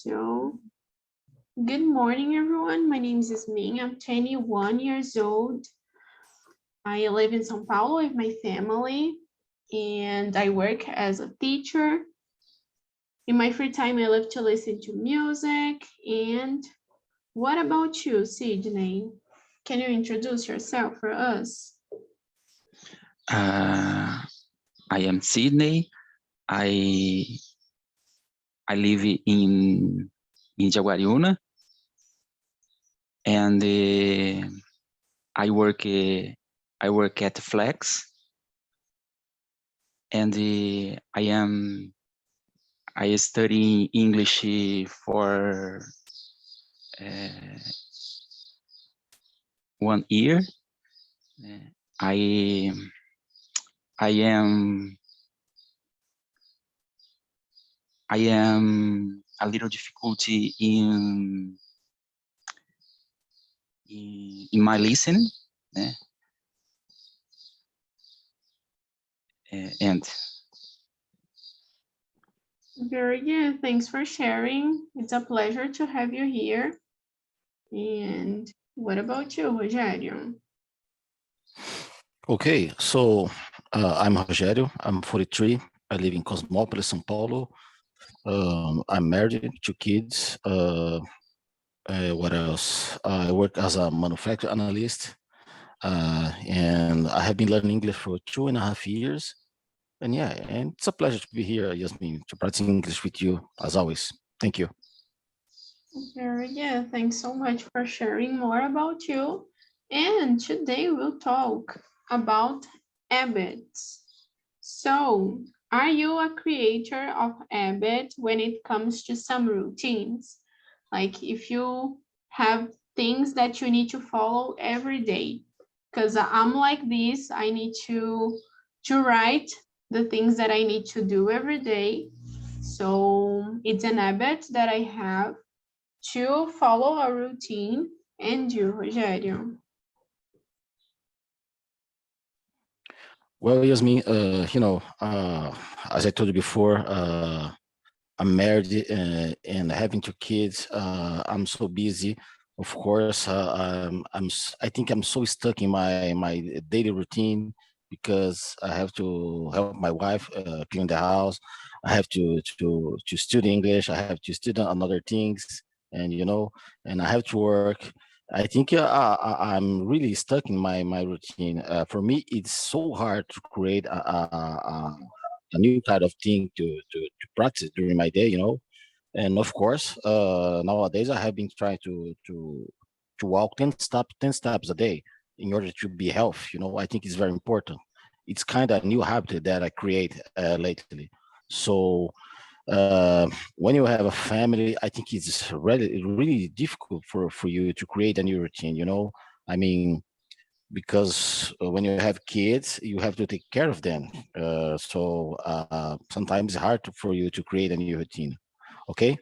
So, good morning, everyone. My name is Yasmin. I'm 21 years old. I live in São Paulo with my family, and I work as a teacher. In my free time, I love to listen to music. And what about you, Sydney? Can you introduce yourself for us? I am Sydney. I live in Jaguariúna, and I work at Flex, and I study English for 1 year. I am a little difficulty in my listening, and Very good. Thanks for sharing. It's a pleasure to have you here. And what about you, Rogério? Okay, so I'm Rogério. I'm 43. I live in Cosmópolis, São Paulo. I'm married, 2 kids. What else? I work as a manufacturing analyst, and I have been learning English for 2.5 years. And yeah, and it's a pleasure to be here, Yasmin, to practice English with you as always. Thank you. Very good. Thanks so much for sharing more about you. And today we'll talk about habits. So, are you a creator of habit when it comes to some routines? Like if you have things that you need to follow every day. Because I'm like this, I need to write the things that I need to do every day. So it's an habit that I have to follow a routine. And you, Rogério? Well, Yasmin, as I told you before, I'm married and having 2 kids. I'm so busy. Of course, I think I'm so stuck in my daily routine because I have to help my wife clean the house. I have to study English. I have to study another things, and and I have to work. I think I'm really stuck in my routine. For me, it's so hard to create a new kind of thing to practice during my day, And of course, nowadays I have been trying to walk 10 steps a day in order to be healthy. I think it's very important. It's kind of a new habit that I create lately. So when you have a family, I think it's really difficult for you to create a new routine. I mean, because when you have kids, you have to take care of them. So sometimes it's hard for you to create a new routine. Okay.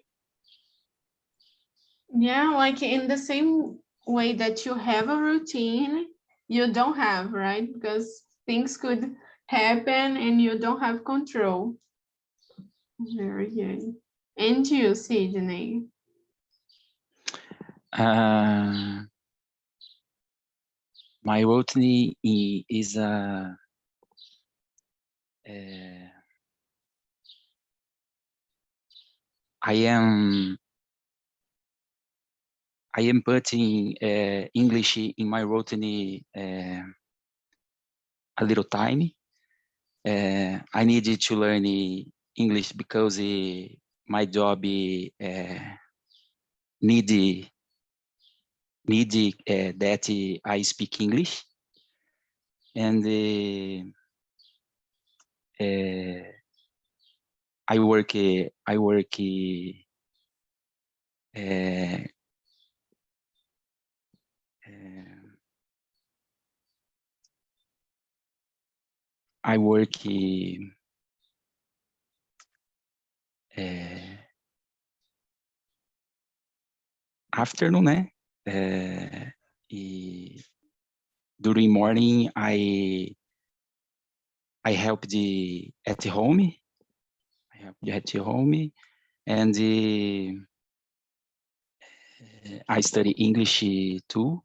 Yeah, like in the same way that you have a routine, you don't have, right? Because things could happen and you don't have control. Very good. And you, Sydney? my routine is I am putting English in my routine a little time. I needed to learn English because my job need that I speak English, and I work afternoon, during morning I help at home. And I study English too.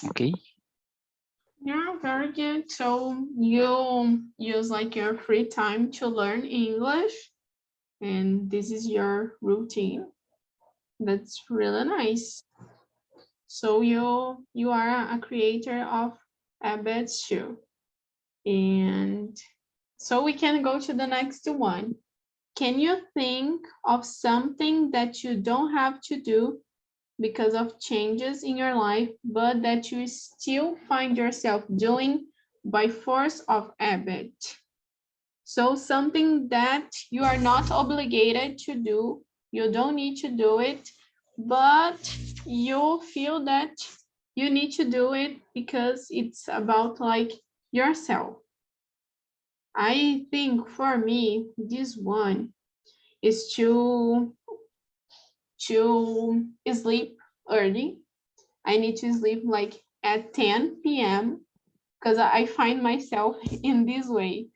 Okay. Yeah, very good. So you use like your free time to learn English, and this is your routine. That's really nice. So you are a creator of habits too. And so we can go to the next one. Can you think of something that you don't have to do because of changes in your life, but that you still find yourself doing by force of habit? So something that you are not obligated to do, you don't need to do it, but you feel that you need to do it because it's about like yourself. I think for me, this one is to sleep early. I need to sleep like at 10 p.m. because I find myself in this way.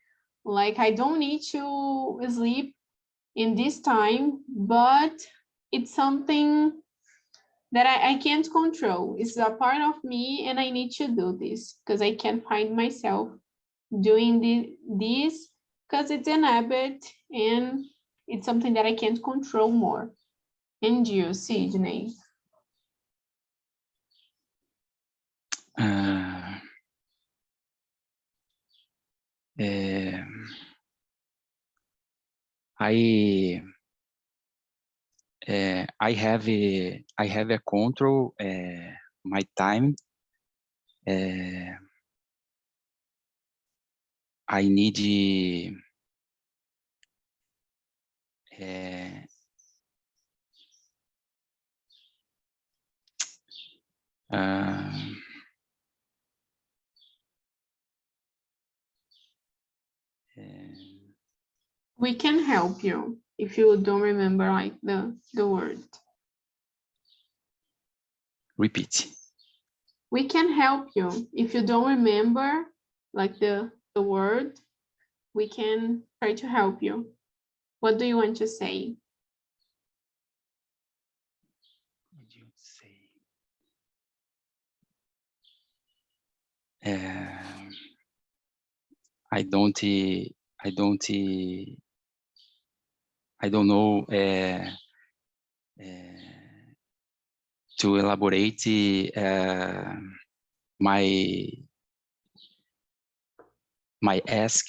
Like I don't need to sleep in this time, but it's something that I can't control. It's a part of me and I need to do this because I can't find myself doing this because it's an habit and it's something that I can't control more. And you, Sydney? I I have a control my time. I need We can help you if you don't remember like the word. repeat. We can help you if you don't remember like the word. We can try to help you. What do you want to say? What did you say? I don't know to elaborate my ask.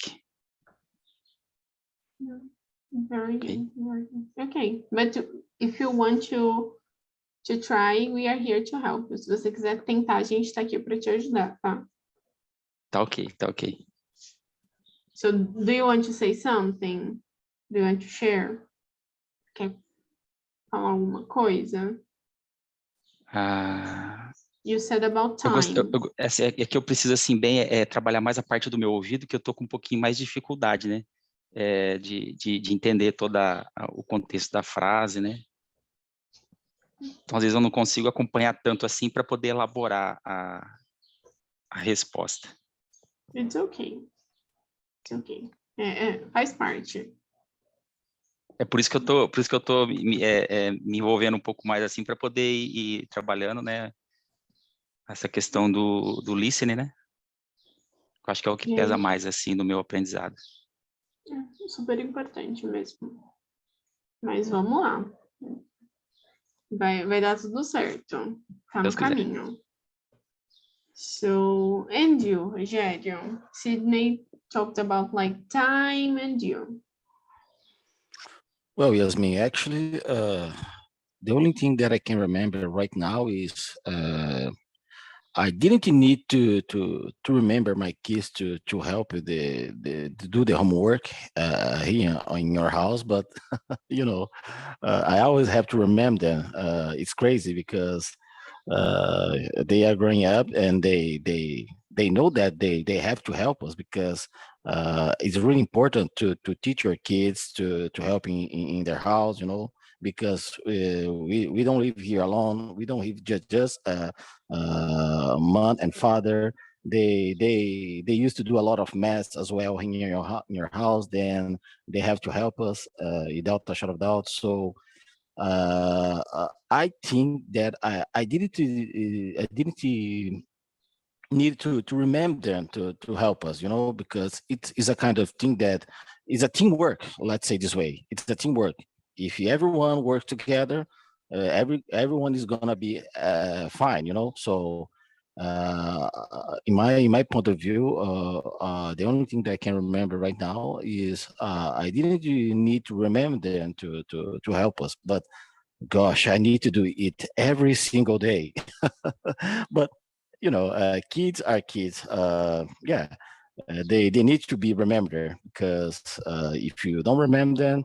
Very Okay. good. Very good. Okay, but if you want to try, we are here to help you. Se você quiser tentar, a gente está aqui para te ajudar, tá? Tá ok, tá ok. So, do you want to say something? Do you want to share? Quer falar alguma coisa? You said about time. É que eu preciso, assim, bem, trabalhar mais a parte do meu ouvido, que eu tô com um pouquinho mais de dificuldade, né? De entender toda o contexto da frase, né? Então, às vezes eu não consigo acompanhar tanto assim para poder elaborar a resposta. It's okay. It's okay. Faz parte. É por isso que eu tô me envolvendo um pouco mais assim para poder ir trabalhando, né? Essa questão do listening, né? Eu acho que é o que pesa mais assim no meu aprendizado. É super importante mesmo. Mas vamos lá. Vai dar tudo certo. Tá no caminho. So, and you, Rogério? Sydney talked about like time and you. Well, Yasmin, actually, the only thing that I can remember right now is I didn't need to remember my kids to help with to do the homework here in your house, but you know, I always have to remember them. It's crazy because they are growing up and they know that they have to help us because it's really important to teach your kids to help in their house, you know, because we don't live here alone. We don't live just mom and father. they used to do a lot of mess as well in your house. Then they have to help us without a shadow of doubt. So I think that I didn't need to remember them to help us, because it is a kind of thing that is a teamwork. Let's say this way, it's a teamwork. If everyone works together, everyone is gonna be fine, So uh, in my point of view, the only thing that I can remember right now is I didn't really need to remember them to help us, but gosh, I need to do it every single day. But kids are kids. Yeah, they need to be remembered, because if you don't remember them,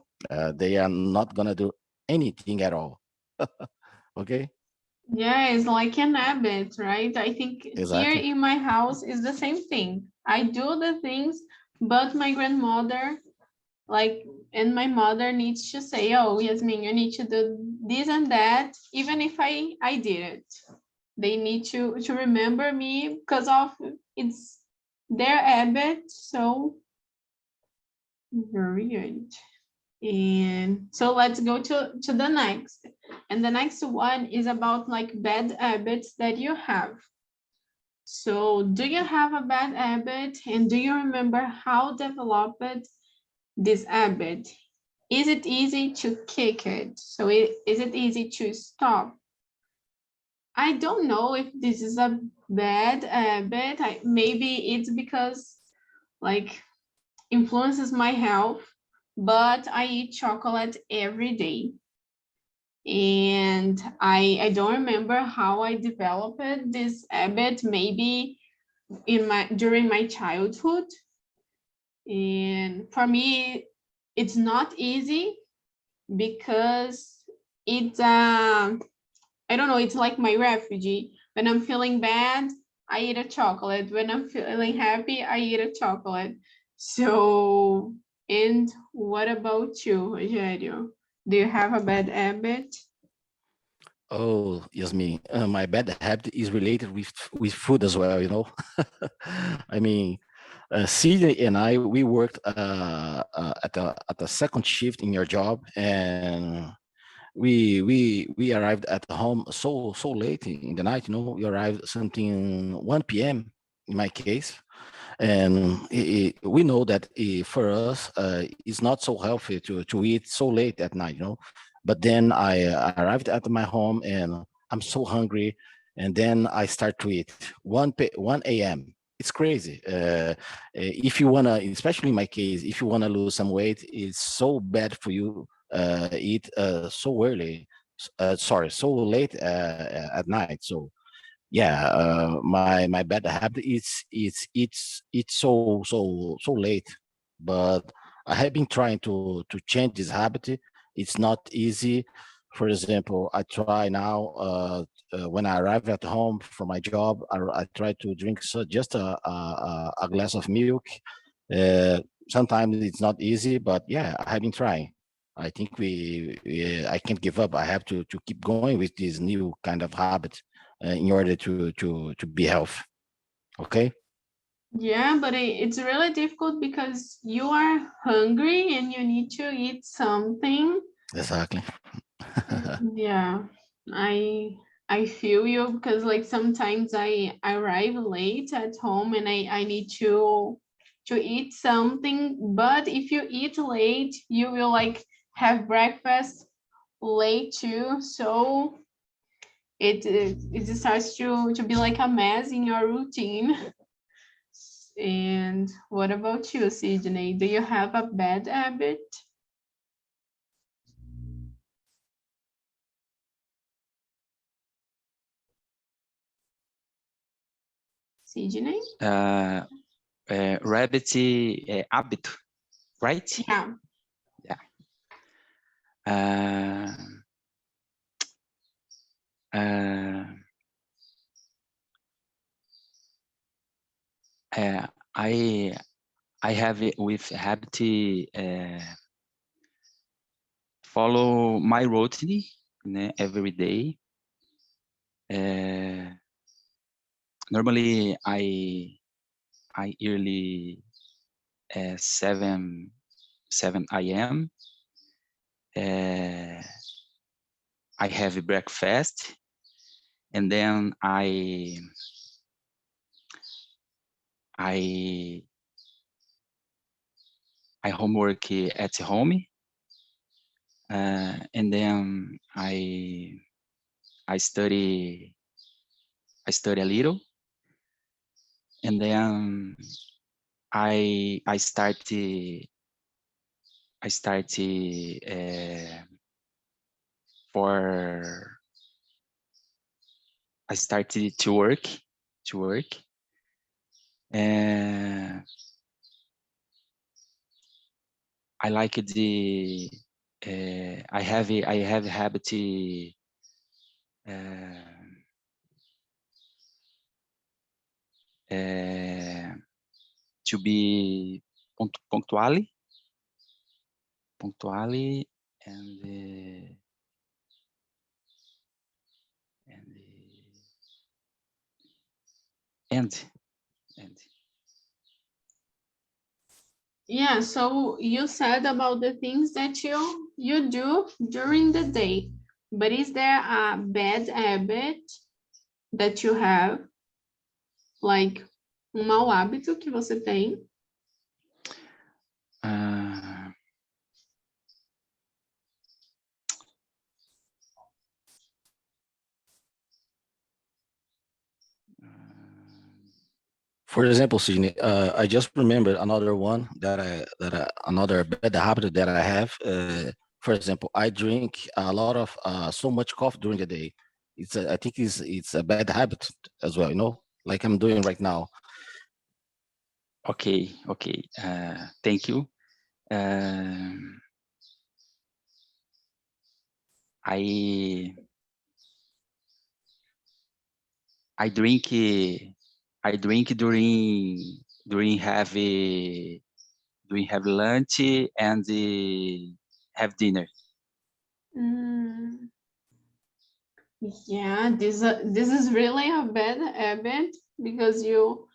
they are not gonna do anything at all. Okay, Yeah, it's like an habit, right? I think here exactly. in my house is the same thing. I do the things, but my grandmother, like, and my mother needs to say, oh, Yasmin, you need to do this and that, even if I did it. They need to remember me because of it's their habit. So very good. And so let's go to the next. And the next one is about like bad habits that you have. So do you have a bad habit, and do you remember how developed this habit? Is it easy to kick it? So is it easy to stop? I don't know if this is a bad habit. Maybe it's because like influences my health, but I eat chocolate every day. And I don't remember how I developed this habit, maybe during my childhood. And for me, it's not easy because it's I don't know, it's like my refuge. When I'm feeling bad, I eat a chocolate. When I'm feeling happy, I eat a chocolate. So, and what about you, Rogério? Do you have a bad habit? Oh, Yasmin, my bad habit is related with food as well. I mean, Celia and I, we worked at a second shift in your job, and we arrived at home so late in the night. We arrived something 1 p.m. in my case, and we know that for us it's not so healthy to eat so late at night. But then I arrived at my home, and I'm so hungry, and then I start to eat 1 a.m. It's crazy. If you wanna, especially in my case, if you wanna lose some weight, it's so bad for you eat so early. Sorry, so late at night. So yeah, my bad habit is it's so late, but I have been trying to change this habit. It's not easy. For example, I try now when I arrive at home from my job, I try to drink just a glass of milk. uh, Sometimes it's not easy, but yeah, I have been trying. I think I can't give up. I have to keep going with this new kind of habit in order to be healthy. Okay. Yeah, but it's really difficult because you are hungry and you need to eat something. Exactly. Yeah, I I feel you because like sometimes I arrive late at home and I need to eat something. But if you eat late, you will like have breakfast late too. So it starts to be like a mess in your routine. And what about you, Sydney? Do you have a bad habit? Sydney? Rabbit hábito, right? Yeah. Yeah. Uh, I have it with habit follow my routine, né, every day. normally I early 7 a.m. I have breakfast, and then I homework at home, and then I study a little, and then I start for I started to work. Uh, I like the I have a habit to be punctually and and Yeah, so you said about the things that you do during the day, but is there a bad habit that you have, like mau hábito que você tem? For example, Sydney, I just remembered another one another bad habit that I have. For example, I drink a lot of so much coffee during the day. I think it's a bad habit as well, like I'm doing right now. Okay. Thank you. I drink during have lunch and have dinner. Yeah, this is really a bad habit because you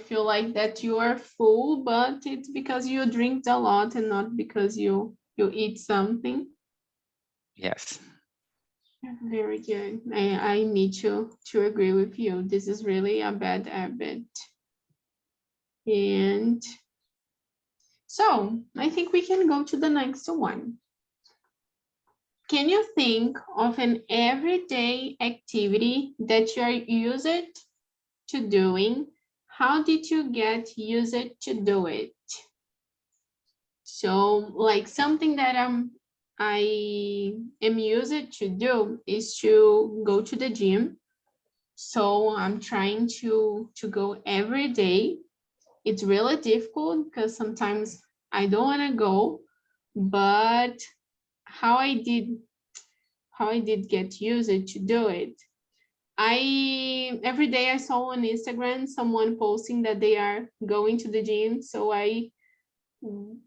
feel like that you are full, but it's because you drink a lot and not because you eat something. Yes. Very good. I need to agree with you. This is really a bad habit. And so I think we can go to the next one. Can you think of an everyday activity that you're used to doing? How did you get used to do it? So like something that I am used to do is to go to the gym. So I'm trying to go every day. It's really difficult because sometimes I don't want to go, but how I did get used to do it. Every day I saw on Instagram someone posting that they are going to the gym, so I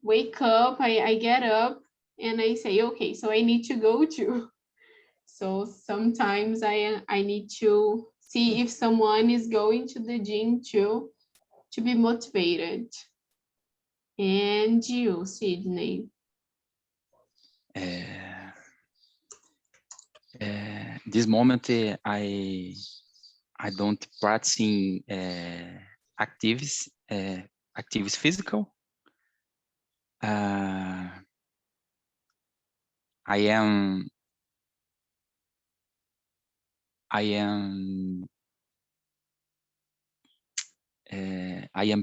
wake up, I get up and I say, okay, so I need to go too. So sometimes I need to see if someone is going to the gym too to be motivated. And you, Sydney? This moment I don't practicing activities physical. I am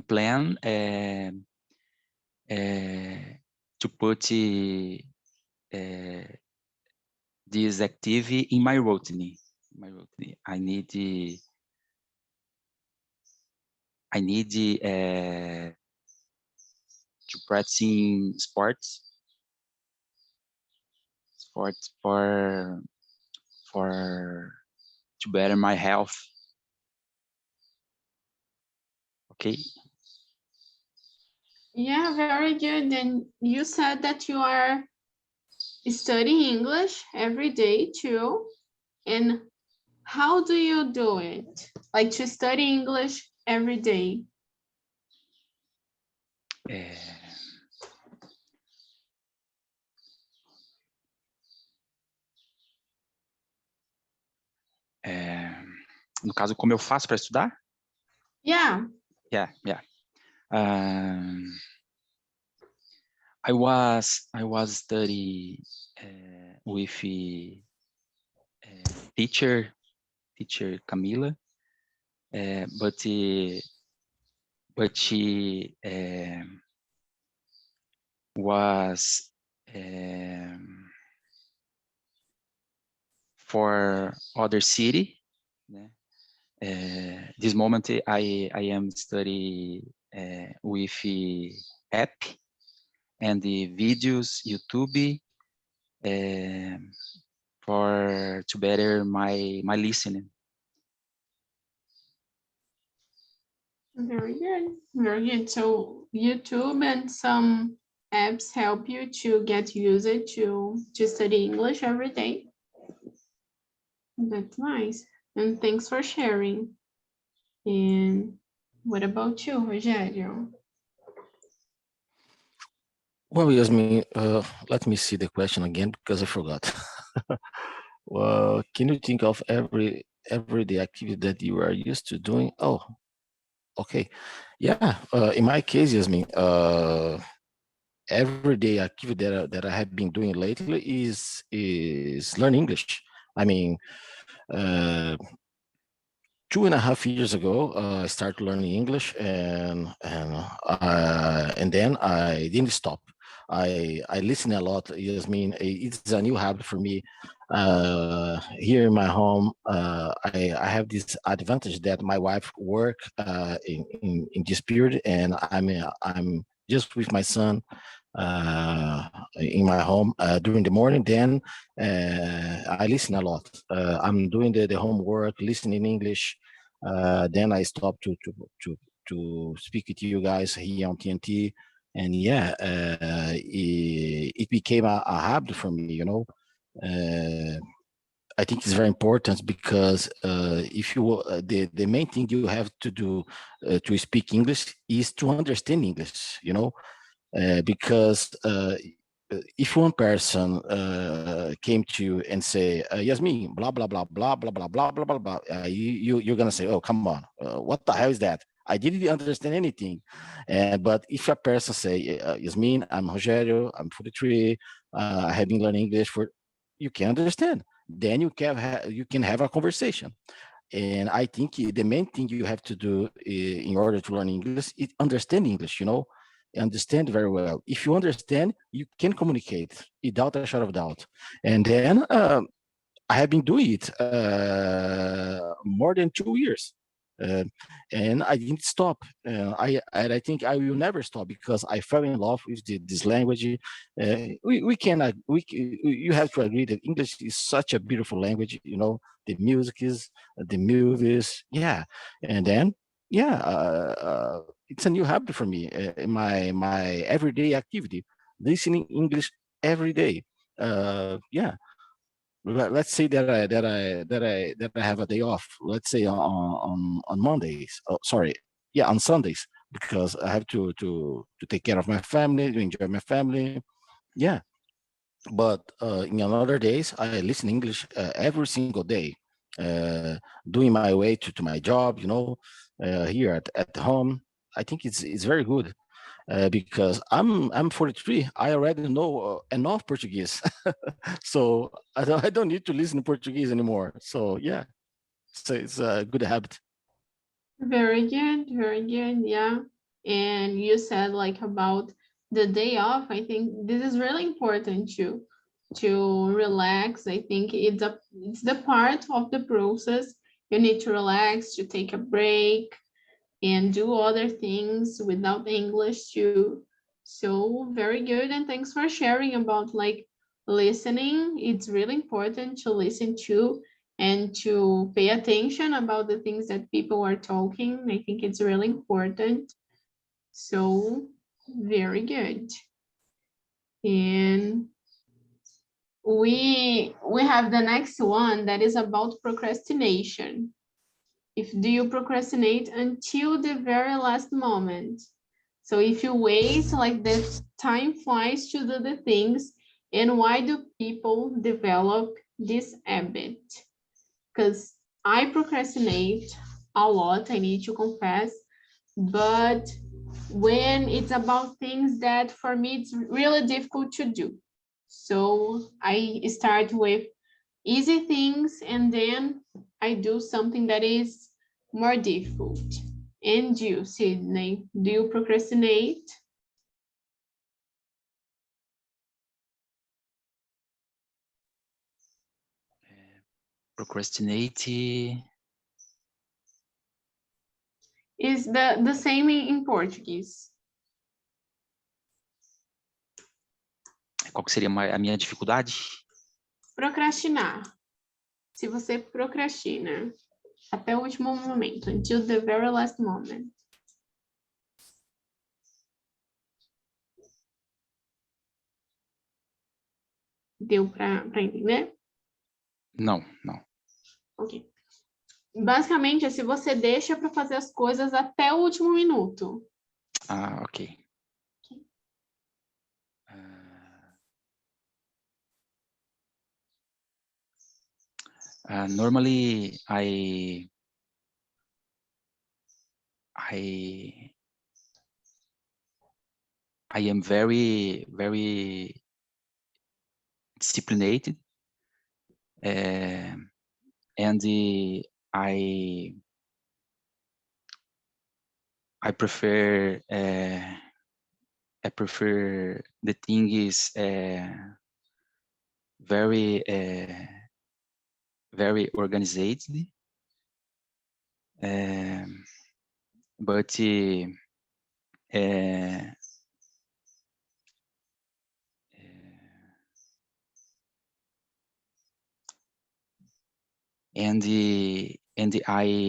plan to put this activity in my routine. I need to practicing sports for to better my health. Okay. Yeah, very good. And you said that you are studying English every day too. And how do you do it? Like to study English every day? No caso, como eu faço para estudar? Yeah. Yeah. I was study with teacher Camila, but she was for other city. This moment I am study with app and the videos YouTube for to better my listening. Very good. Very good. So YouTube and some apps help you to get used to study English every day. That's nice. And thanks for sharing. And what about you, Rogério? Well, Yasmin, let me see the question again because I forgot. Well, can you think of everyday activity that you are used to doing? Oh, okay. Yeah. In my case, Yasmin, everyday activity that I have been doing lately is learn English. I mean, uh, 2.5 years ago, I started learning English, and then I didn't stop. I listen a lot. Yasmin, it's a new habit for me. Here in my home, I have this advantage that my wife work in this period, and I'm just with my son in my home during the morning. Then I listen a lot. I'm doing the homework, listening in English. Then I stopped to speak with you guys here on TNT, and yeah, it became a habit for me. I think it's very important because if you the main thing you have to do to speak English is to understand English. Because if one person came to you and say, Yasmin, blah, blah, blah, blah, blah, blah, blah, blah, blah, blah, you're going to say, oh, come on, what the hell is that? I didn't understand anything. But if a person say, Yasmin, I'm Rogério, I'm 43, I have been learning English you can understand. Then you can have a conversation. And I think the main thing you have to do in order to learn English is understand English, understand very well. If you understand, you can communicate without a shadow of doubt. And then I have been doing it more than 2 years. Uh, and I didn't stop. I think I will never stop because I fell in love with this language. You have to agree that English is such a beautiful language. The music is, the movies, yeah. And then, yeah, it's a new habit for me. My everyday activity, listening English every day. Yeah, let's say that I have a day off. Let's say on Mondays. Oh, sorry, yeah, on Sundays, because I have to take care of my family, to enjoy my family. Yeah, but in other days, I listen English every single day, uh, doing my way to my job. Here at home. I think it's very good because I'm 43. I already know enough Portuguese, so I don't need to listen to Portuguese anymore. So yeah, so it's a good habit. Very good, very good, yeah. And you said like about the day off. I think this is really important to relax. I think it's the part of the process. You need to relax, to take a break, and do other things without English too. So very good, and thanks for sharing about like listening. It's really important to listen to and to pay attention about the things that people are talking. I think it's really important. So very good. And we have the next one that is about procrastination. Do you procrastinate until the very last moment? So if you wait, like the time flies to do the things, and why do people develop this habit? Because I procrastinate a lot, I need to confess, but when it's about things that for me it's really difficult to do. So I start with easy things and then I do something that is more difficult. And you, Sydney, do you procrastinate? Procrastinate. Is the same in Portuguese. Qual que seria a minha dificuldade? Procrastinar. Se você procrastina até o último momento, until the very last moment. Deu para entender? Não, não. Ok. Basicamente, é se você deixa para fazer as coisas até o último minuto. Ah, ok. Normally, I am very, very disciplined, and I prefer the thing is very very organized, but and I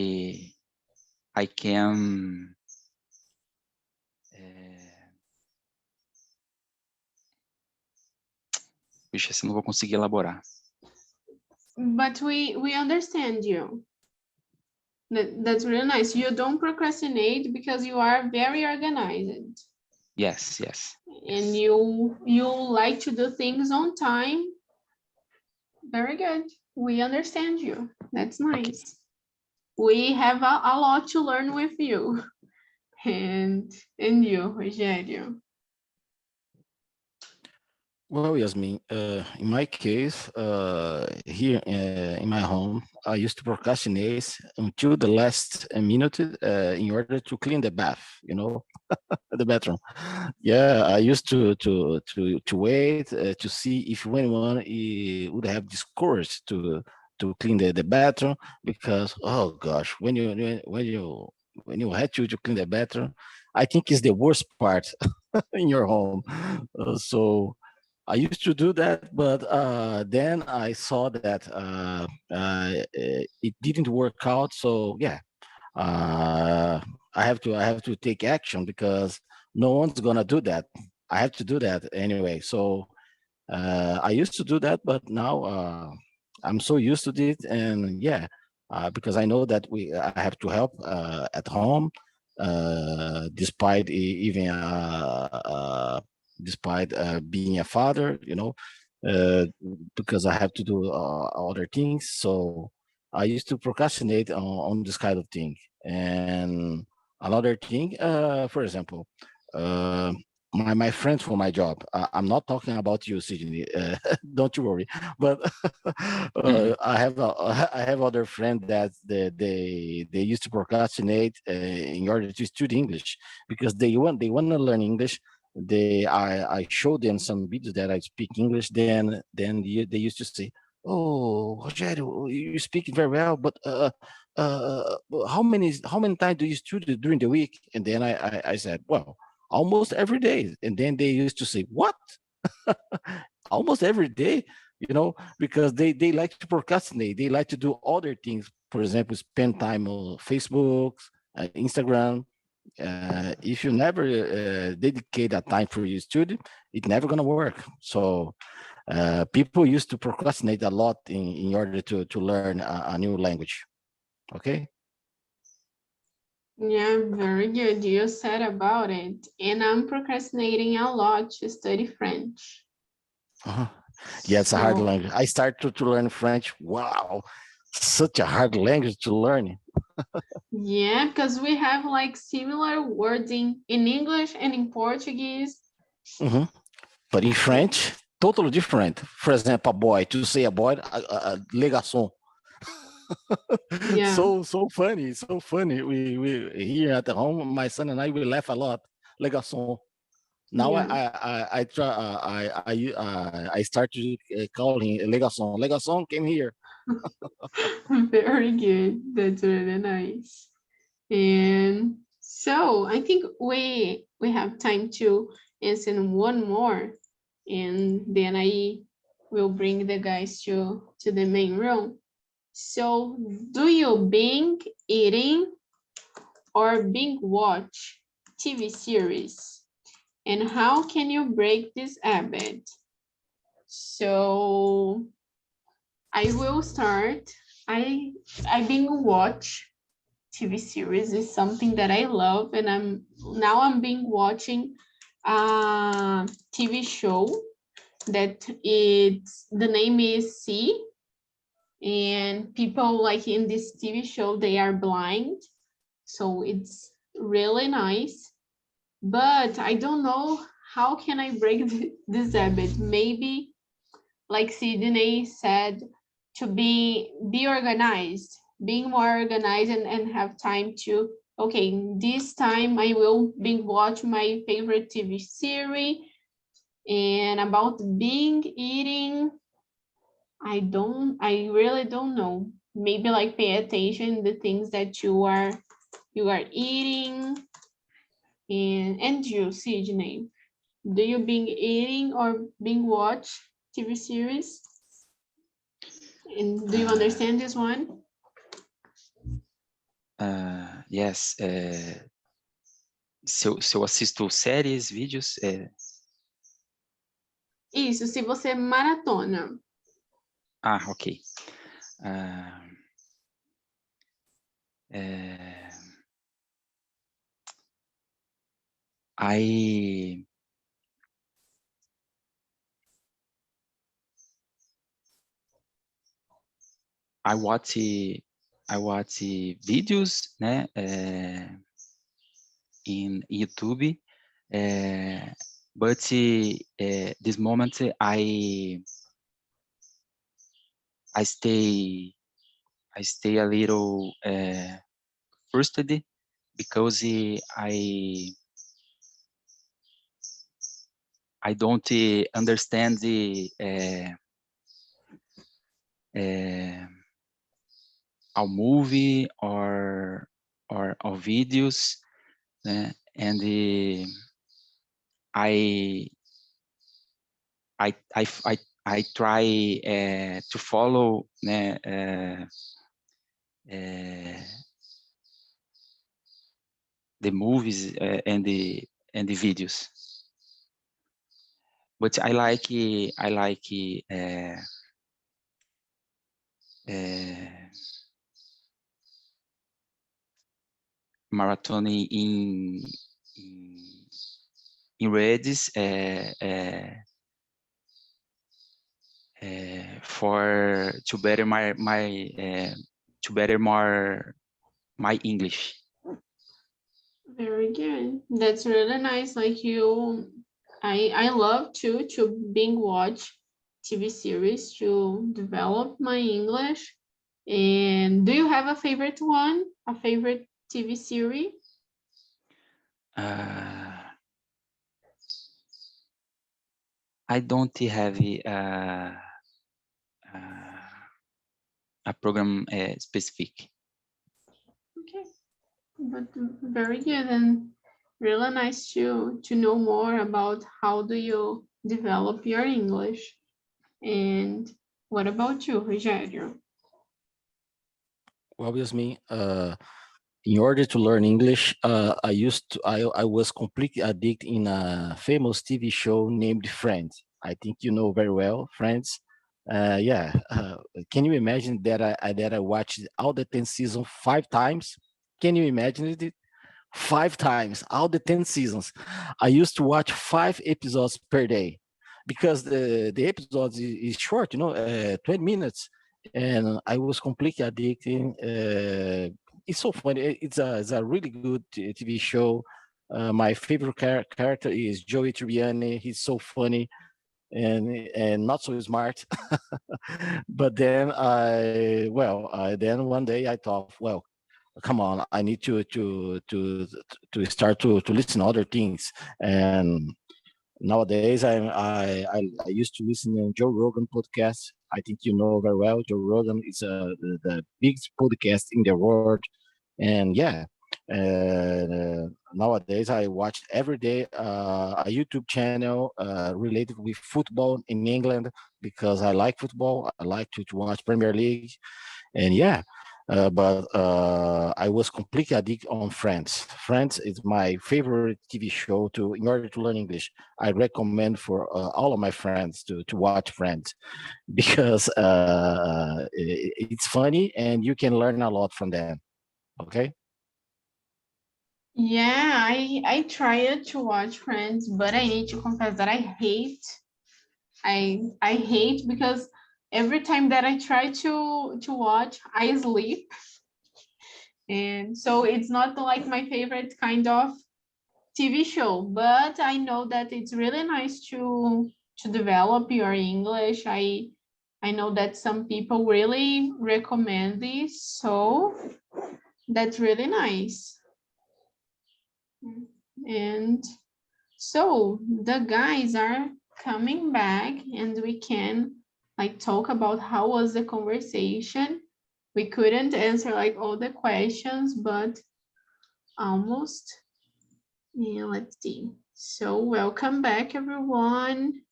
can Puxa, assim não vou conseguir elaborar. But we understand you. That's really nice. You don't procrastinate because you are very organized. Yes. And you like to do things on time. Very good. We understand you. That's nice. Okay. We have a lot to learn with you. And you, Rogério. Well, Yasmin, in my case, here in my home, I used to procrastinate until the last minute in order to clean the bath, the bathroom. Yeah, I used to wait to see if anyone would have this courage to clean the bathroom, because oh gosh, when you had to clean the bathroom, I think is the worst part in your home. So I used to do that, but then I saw that it didn't work out. So yeah, I have to take action because no one's gonna do that. I have to do that anyway. So I used to do that, but now I'm so used to it, and yeah, because I know that I have to help at home, despite even despite being a father, because I have to do other things. So I used to procrastinate on this kind of thing. And another thing, for example, uh, my friends for my job. I'm not talking about you, Sydney. Don't you worry. But I have other friends that they used to procrastinate in order to study English because they want to learn English. I showed them some videos that I speak English. Then they used to say, "Oh, Rogério, you speak very well, but how many times do you study during the week?" And then I said, "Well, almost every day." And then they used to say, "What?" Almost every day, because they like to procrastinate. They like to do other things. For example, spend time on Facebook, Instagram. If you never dedicate that time for your study, it's never gonna work. So People used to procrastinate a lot in order to learn a new language. Okay. Yeah, very good. You said about it. And I'm procrastinating a lot to study French. Yeah, it's a hard So, language. I started to learn French. Wow, such a hard language to learn. yeah, because we have like similar words in English and in Portuguese. But in French, totally different. For example, a boy, to say a boy, les garçons. Yeah. So funny, so funny. We here at home, my son and I, we laugh a lot. Les garçons. Now Yeah. I try I start to call him les garçons. Les garçons came here. Very good. That's really nice. And so I think we have time to answer one more, and then I will bring the guys to the main room. So, do you binge eating or binge watch TV series? And how can you break this habit? So, I will start. I binge watch TV series is something that I love, and I'm being watching a TV show that the name is C, and people like in this TV show they are blind, so it's really nice. But I don't know how can I break this habit. Maybe like Sydney said, to be organized, being more organized and have time to, okay, this time I will binge watch my favorite TV series. And about being eating, I really don't know. Maybe like pay attention the things that you are eating. And you, Sydney, do you binge eating or binge watch TV series? And do you understand this one? Yes. Se eu assisto séries, vídeos, Isso, se você maratona. Ok. I watch videos, né, in YouTube, but this moment I stay a little frustrated because I don't understand our movie or videos, né? And I try to follow, né, the movies and the videos, but I like marathoning in Redis for to better my English. Very good. That's really nice. Like you, I love to binge watch TV series to develop my English. And do you have a favorite one? A favorite TV series? I don't have a program specific. Okay, but very good and really nice to know more about how do you develop your English. And what about you, Rogério? Well, Yasmin, in order to learn English, I was completely addicted in a famous TV show named Friends. I think you know very well, friends. Yeah, can you imagine that I watched all the 10 seasons 5 times? Can you imagine it? 5 times, all the 10 seasons. I used to watch 5 episodes per day because the episodes is short, 20 minutes, and I was completely addicted. It's so funny. It's a really good TV show. My favorite character is Joey Tribbiani. He's so funny and not so smart. But then then one day I thought, well, come on, I need to start to listen to other things. And nowadays I used to listen to Joe Rogan podcast. I think you know very well. Joe Rogan is the biggest podcast in the world, and yeah. Nowadays, I watch every day a YouTube channel related with football in England because I like football. I like to watch Premier League, and yeah, but I was completely addicted on Friends. Friends is my favorite TV show to in order to learn English. I recommend for all of my friends to watch Friends because it's funny and you can learn a lot from them. Okay. Yeah, I tried to watch Friends, but I need to confess that I hate because every time that I try to watch, I sleep. And so it's not like my favorite kind of TV show, but I know that it's really nice to develop your English. I know that some people really recommend this, so that's really nice. And so the guys are coming back and we can like talk about how was the conversation. We couldn't answer like all the questions, but almost. Yeah, let's see. So welcome back, everyone.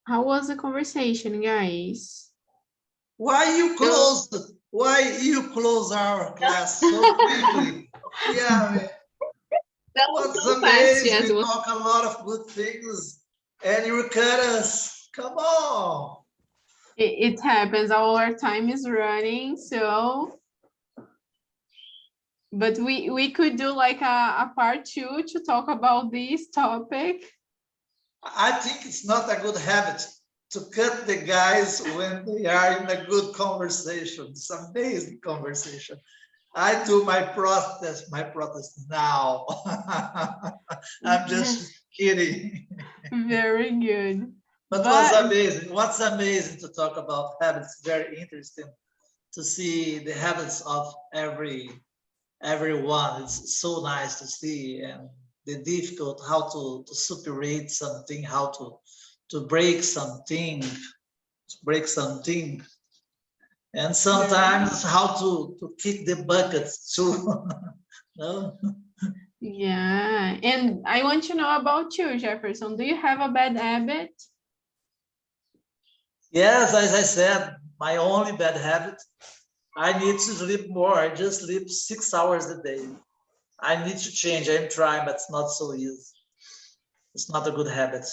How was the conversation, guys? Why you close our class so quickly? Yeah, That what's so fast, yes. amazing? We talk a lot of good things, and you cut us. Come on. It happens. Our time is running, so. But we could do like a part 2 to talk about this topic. I think it's not a good habit to cut the guys when they are in a good conversation. It's amazing conversation. I do my protest now. I'm just kidding. Very good. But what's amazing? What's amazing to talk about habits? Very interesting to see the habits of everyone. It's so nice to see, and the difficult how to superate something, how to break something, and sometimes how to kick the buckets too. No? Yeah, and I want to know about you, Jefferson. Do you have a bad habit? Yes, as I said, my only bad habit, I need to sleep more. I just sleep 6 hours a day. I need to change. I'm trying, but it's not so easy. It's not a good habit.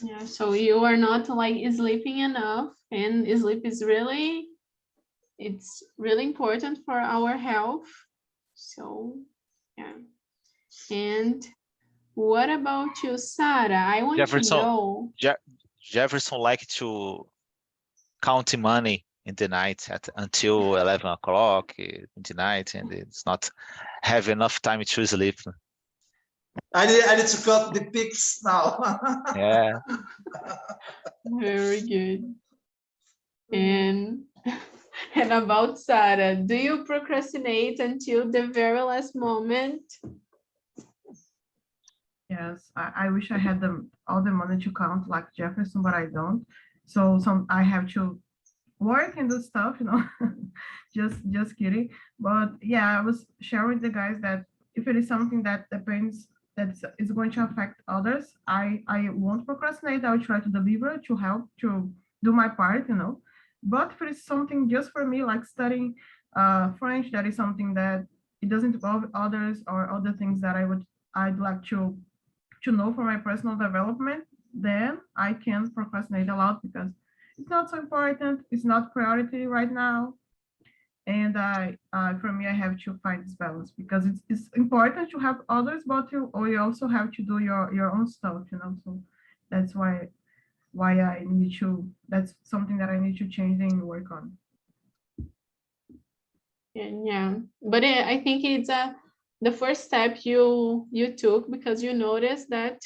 Yeah, so you are not like sleeping enough, and sleep is really, it's really important for our health. So, yeah. And what about you, Sarah? I want Jefferson, to know. Jefferson like to count money in the night until 11 o'clock in the night, and it's not have enough time to sleep. I need to cut the pics now. Yeah. Very good. And about Sarah, do you procrastinate until the very last moment? Yes, I wish I had all the money to count like Jefferson, but I don't. So I have to work and do stuff, just kidding. But yeah, I was sharing with the guys that if it is something that depends, that is going to affect others, I won't procrastinate. I'll try to deliver, to help, to do my part, But if it is something just for me, like studying French, that is something that it doesn't involve others or other things that I'd like to to know for my personal development, then I can procrastinate a lot because it's not so important. It's not priority right now. And for me, I have to find this balance because it's important to have others, but you also have to do your own stuff, So that's why I need to. That's something that I need to change and work on. Yeah, but I think it's the first step you took because you noticed that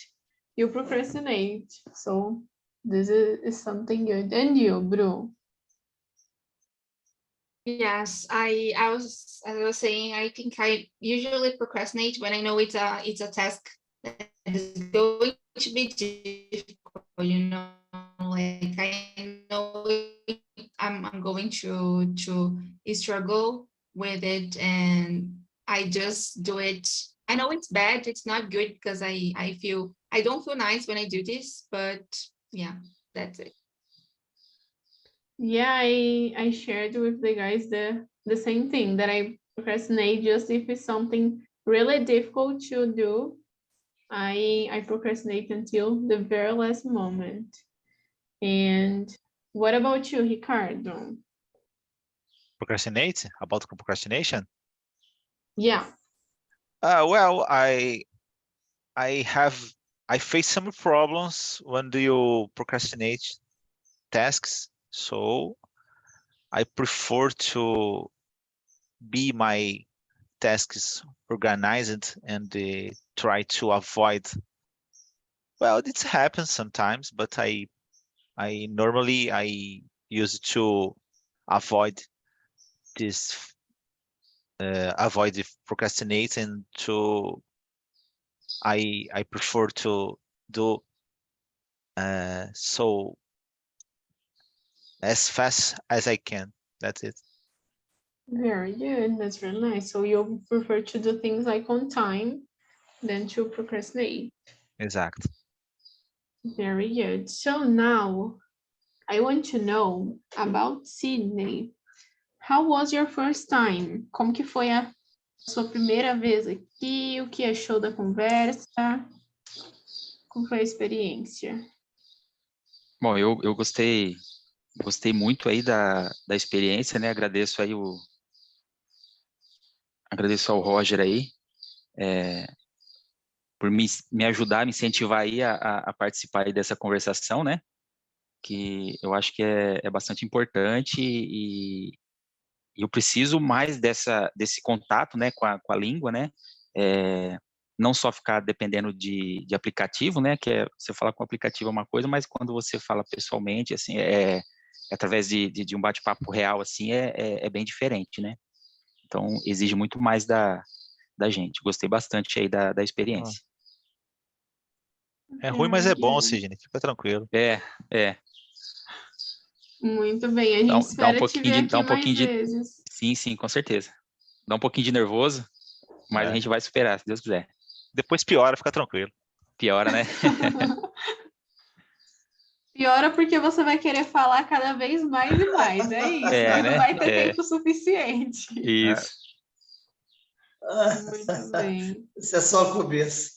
you procrastinate. So this is something good. And you, Bru? Yes, I was saying, I think I usually procrastinate when I know it's a task that is going to be difficult, like I know I'm going to struggle with it, and I just do it. I know it's bad, it's not good because I don't feel nice when I do this, but yeah, that's it. Yeah, I shared with the guys the same thing, that I procrastinate just if it's something really difficult to do. I procrastinate until the very last moment. And what about you, Ricardo? Procrastinate? About procrastination? Yeah. Well, I face some problems when do you procrastinate tasks. So I prefer to be my tasks organized and try to avoid. Well, it happens sometimes, but I normally I use to avoid this, avoid the procrastinating. To I prefer to do so as fast as I can. That's it. Very good. That's really nice. So you prefer to do things like on time than to procrastinate. Exact. Very good. So now I want to know about Sydney. How was your first time? Como que foi a sua primeira vez aqui? O que achou da conversa? Como foi a experiência? Bom, eu gostei muito aí da experiência, né? Agradeço ao Roger aí, por me ajudar, me incentivar aí a participar aí dessa conversação, né? Que eu acho que é bastante importante e eu preciso mais desse contato, né, com a língua, né? Não só ficar dependendo de aplicativo, né? Que você falar com o aplicativo é uma coisa, mas quando você fala pessoalmente, assim, através de um bate-papo real, assim, é bem diferente, né? Então, exige muito mais da gente. Gostei bastante aí da experiência. É ruim, mas é bom, Sidney. Fica tranquilo. Muito bem. A gente espera te ver aqui mais vezes. Sim, com certeza. Dá um pouquinho de nervoso, mas a gente vai superar, se Deus quiser. Depois piora, fica tranquilo. Piora, né? Piora porque você vai querer falar cada vez mais e mais, é isso. Né? Não vai ter tempo suficiente. Isso. Muito bem. Isso é só o começo.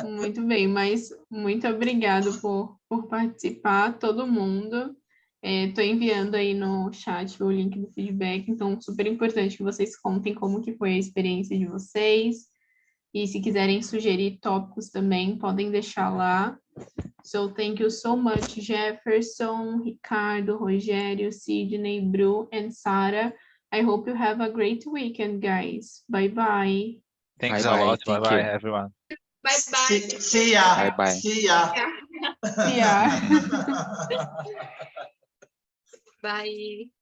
Muito bem, mas muito obrigado por participar, todo mundo. Estou enviando aí no chat o link do feedback, então super importante que vocês contem como que foi a experiência de vocês. E se quiserem sugerir tópicos também, podem deixar lá. So thank you so much, Jefferson, Ricardo, Rogério, Sidney, Bru, and Sarah. I hope you have a great weekend, guys. Bye-bye. Thanks a lot. Bye-bye, everyone. Bye-bye. See ya. Bye-bye. See ya. See ya. Bye.